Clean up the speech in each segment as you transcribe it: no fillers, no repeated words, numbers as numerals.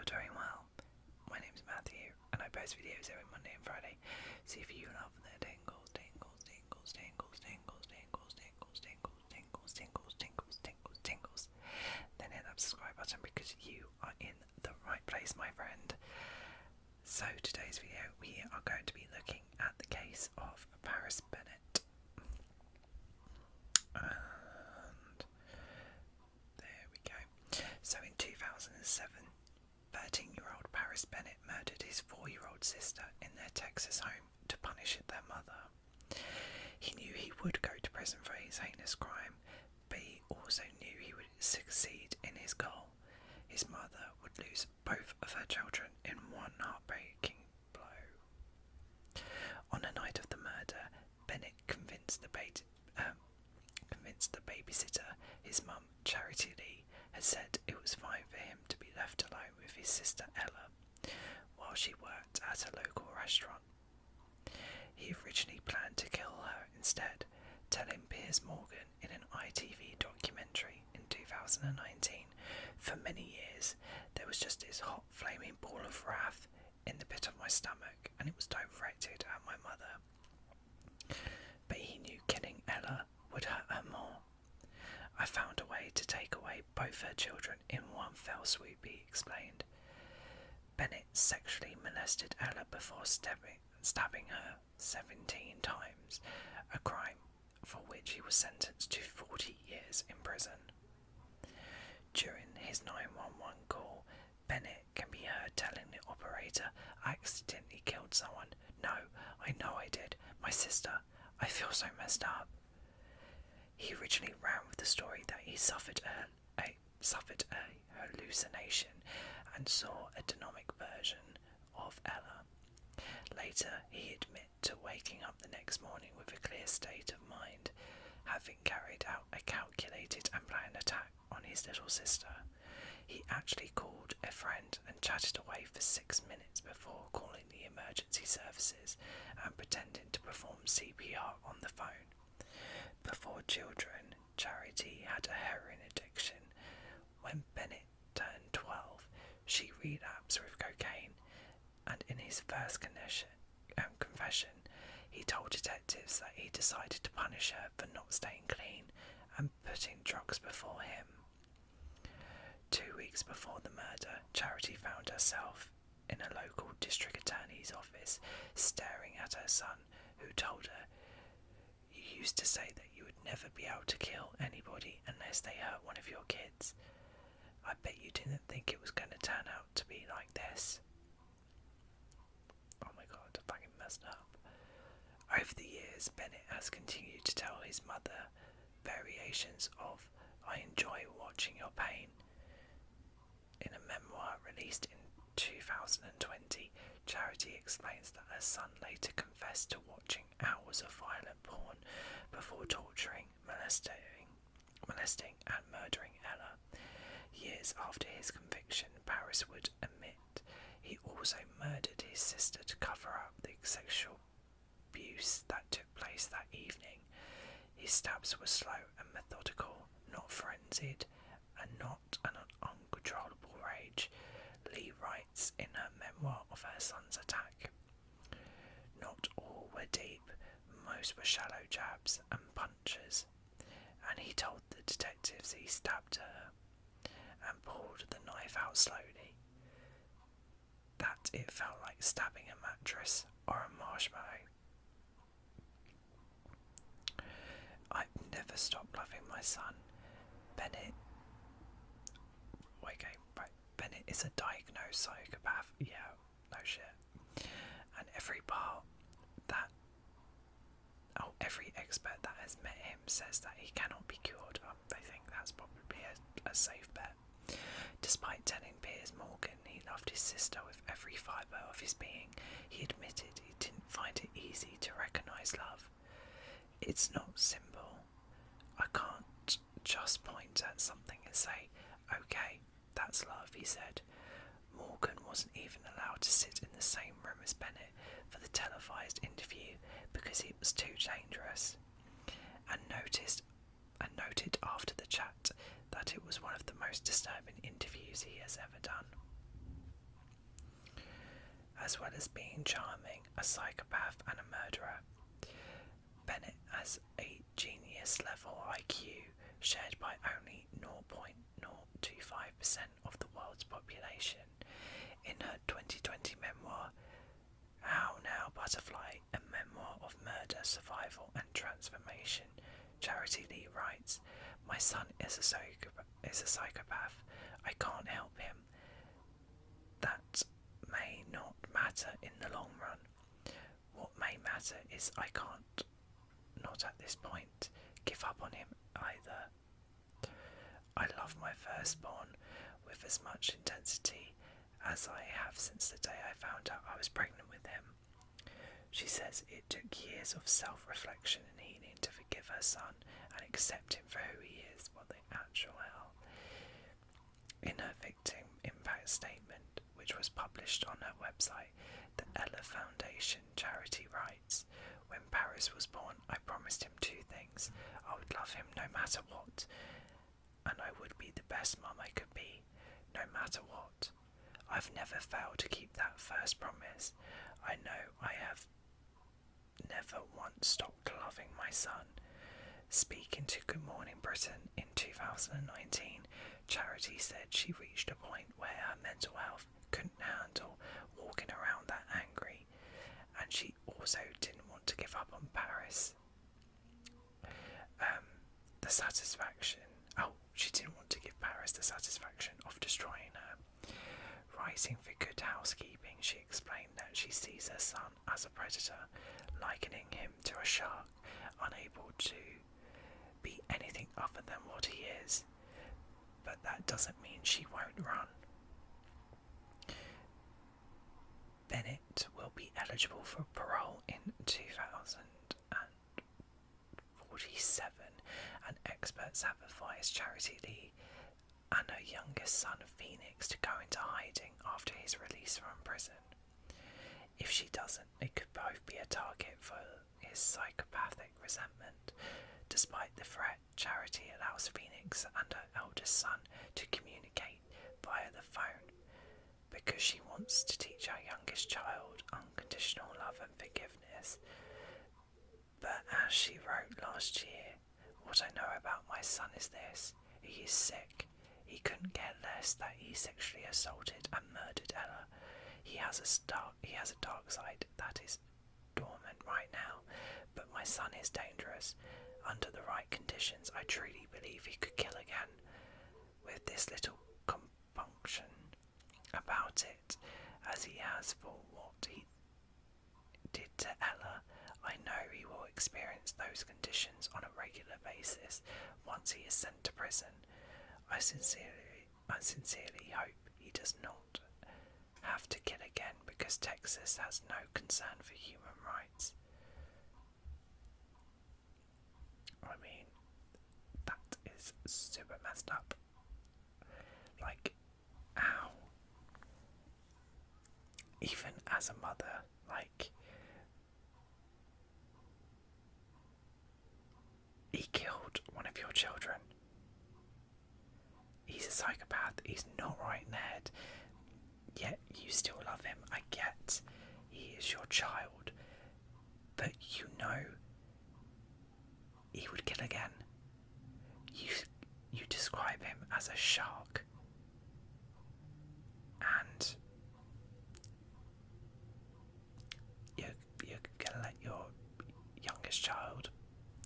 you're doing well. My name's Matthew, and I post videos every Monday and Friday. So if you love the tingles, then hit that subscribe button because you are in the right place, my friend. So today's video, we are going to be looking at the case of Paris Bennett. And there we go. So in 2007, 13-year-old Paris Bennett murdered his 4-year-old sister in their Texas home to punish their mother. He knew he would go to prison for his heinous crime, but he also knew he would succeed in his goal. His mother would lose both of her children in one heartbreaking blow. On the night of the murder, Bennett convinced the babysitter, his mum, Charity Lee, had said it was fine for him to be left alone with his sister Ella while she worked at a local restaurant. He originally planned to kill her instead, telling Piers Morgan in an ITV documentary in 2019. For many years, there was just this hot flaming ball of wrath in the pit of my stomach, and it was directed at my mother. But he knew killing Ella would hurt her more. I found a way to take away both her children in one fell swoop, he explained. Bennett sexually molested Ella before stabbing her 17 times, a crime for which he was sentenced to 40 years in prison. During his 911 call, Bennett can be heard telling the operator, "I accidentally killed someone. No, I know I did. My sister. I feel so messed up." He originally ran with the story that he suffered a hallucination and saw a demonic version of Ella. Later, he admitted to waking up the next morning with a clear state of mind, having carried out a calculated and planned attack on his little sister. He actually called a friend and chatted away for 6 minutes before calling the emergency services and pretending to perform CPR on the phone. Before children, Charity had a heroin addiction. When Bennett turned 12, she relapsed with cocaine, and in his first confession, he told detectives that he decided to punish her for not staying clean and putting drugs before him. 2 weeks before the murder, Charity found herself in a local district attorney's office, staring at her son, who told her, "You used to say that you would never be able to kill anybody unless they hurt one of your kids. I bet you didn't think it was going to turn out to be like this." Oh my god, I fucking messed up. Over the years, Bennett has continued to tell his mother variations of "I enjoy watching your pain." In a memoir released in 2020, Charity explains that her son later confessed to watching hours of violent porn before torturing, molesting and murdering Ella. Years after his conviction, Paris would admit he also murdered his sister to cover up the sexual abuse that took place that evening. His stabs were slow and methodical, not frenzied, and not an uncontrollable rage, Lee writes in her memoir of her son's attack. Not all were deep, most were shallow jabs and punches, and he told the detectives he stabbed her and pulled the knife out slowly, that it felt like stabbing a mattress or a marshmallow. "I've never stopped loving my son. Bennett is a diagnosed psychopath." Yeah, no shit. "And every expert that has met him says that he cannot be cured." I think that's probably a safe bet. Despite telling Piers Morgan he loved his sister with every fibre of his being, he admitted he didn't find it easy to recognise love. "It's not simple. I can't just point at something and say, 'Okay, that's love,'" he said. Morgan wasn't even allowed to sit in the same room as Bennett for the televised interview because it was too dangerous, and noted after the chat that it was one of the most disturbing interviews he has ever done. as well as being charming, a psychopath and a murderer. Bennett has a genius level IQ shared by only 0.025% of the world's population. In her 2020 memoir, How Now Butterfly, a memoir of murder, survival and transformation, Charity Lee writes, "My son is a psychopath. I can't help him. That may not matter in the long run. What may matter is I can't, not at this point, give up on him either. I love my firstborn with as much intensity as I have since the day I found out I was pregnant with him." She says it took years of self-reflection and healing to forgive her son and accept him for who he is, what the actual hell. In her victim impact statement, which was published on her website, the Ella Foundation charity writes, "When Paris was born, I promised him two things. I would love him no matter what, and I would be the best mum I could be, no matter what. I've never failed to keep that first promise. I know I have never once stopped loving my son." Speaking to Good Morning Britain in 2019, Charity said she reached a point where her mental health couldn't handle walking around that angry, and she also didn't want to give up on Paris. She didn't want to give Paris the satisfaction of destroying her. Writing for Good Housekeeping, she explained that she sees her son as a predator, likening him to a shark, unable to be anything other than what he is. But that doesn't mean she won't run. Bennett will be eligible for parole in 2047, and experts have advised Charity Lee and her youngest son Phoenix to go into hiding after his release from prison. If she doesn't, they could both be a target for his psychopathic resentment. Despite the threat, Charity allows Phoenix and her eldest son to communicate via the phone because she wants to teach her youngest child unconditional love and forgiveness. But as she wrote last year, "What I know about my son is this: he is sick. He couldn't care less that he sexually assaulted and murdered Ella. He has a dark side that is dormant right now, but my son is dangerous. Under the right conditions, I truly believe he could kill again. With this little compunction about it, as he has for what he did to Ella, I know he will experience those conditions on a regular basis once he is sent to prison. I sincerely hope he does not have to kill again because Texas has no concern for human rights." I mean, that is super messed up. Like, how? Even as a mother, like, he killed one of your children. He's a psychopath. He's not right in the head. Yet you still love him. I get he is your child. But you know he would kill again. You describe him as a shark. And you're gonna let your youngest child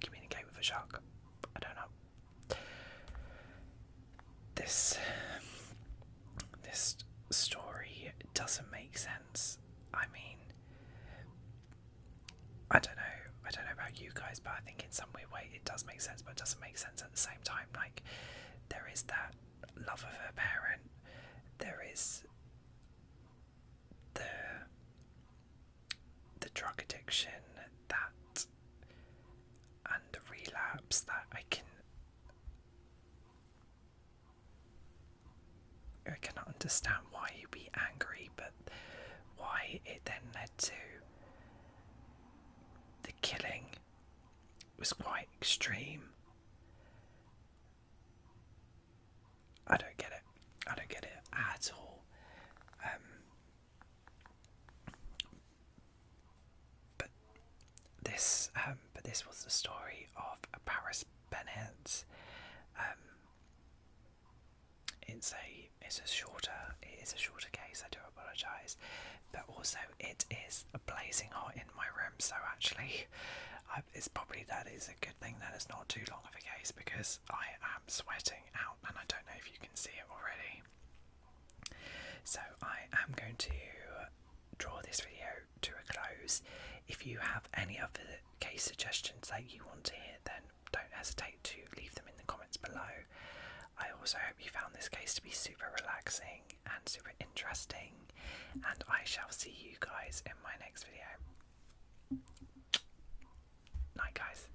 communicate with a shark. I don't know. This story doesn't make sense. I mean, I don't know about you guys, but I think in some weird way it does make sense, but it doesn't make sense at the same time. Like, there is that love of her parent, there is the drug addiction, that, and the relapse that I cannot understand why you'd be angry, but why it then led to the killing was quite extreme. I don't get it at all. this was the story of Paris Bennett. It is a shorter case. I do apologise, but also it is blazing hot in my room. So actually, it's probably that is a good thing that it's not too long of a case, because I am sweating out, and I don't know if you can see it already. So I am going to draw this video to a close. If you have any other case suggestions that you want to hear, then don't hesitate to leave them in the comments below. I also hope you found this case to be super relaxing and super interesting, and I shall see you guys in my next video. Night, guys.